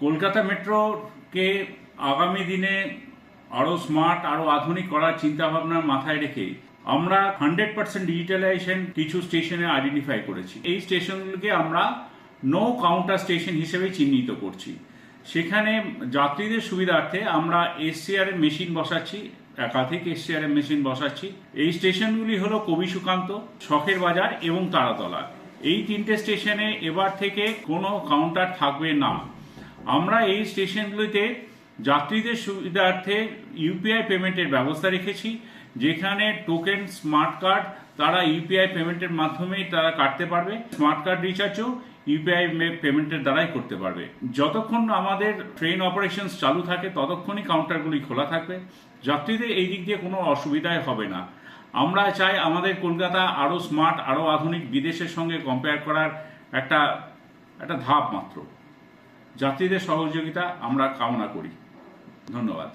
কলকাতা মেট্রোকে আগামী দিনে আরও স্মার্ট আরও আধুনিক করার চিন্তাভাবনা মাথায় রেখে আমরা 100% ডিজিটালাইজেশন কিছু স্টেশনে আইডেন্টিফাই করেছি। এই স্টেশনগুলোকে আমরা নো কাউন্টার স্টেশন হিসেবে চিহ্নিত করছি। সেখানে যাত্রীদের সুবিধার্থে আমরা এসসিআর মেশিন বসাচ্ছি, একাধিক এসসিআর মেশিন বসাচ্ছি। এই স্টেশনগুলি হলো কবি সুকান্ত, শখের বাজার এবং তারাতলা। এই তিনটে স্টেশনে এবার থেকে কোনো কাউন্টার থাকবে না। আমরা এই স্টেশনগুলিতে যাত্রীদের সুবিধার্থে ইউপিআই পেমেন্টের ব্যবস্থা রেখেছি, যেখানে টোকেন স্মার্ট কার্ড তারা ইউপিআই পেমেন্টের মাধ্যমেই তারা কাটতে পারবে। স্মার্ট কার্ড রিচার্জও ইউপিআই পেমেন্টের দ্বারাই করতে পারবে। যতক্ষণ আমাদের ট্রেন অপারেশনস চালু থাকে ততক্ষণই কাউন্টারগুলি খোলা থাকবে। যাত্রীদের এই দিক দিয়ে কোনো অসুবিধাই হবে না। আমরা চাই আমাদের কলকাতা আরও স্মার্ট আরও আধুনিক, বিদেশের সঙ্গে কম্পেয়ার করার একটা ধাপ মাত্র। যাত্রীদের সহযোগিতা আমরা কামনা করি। ধন্যবাদ।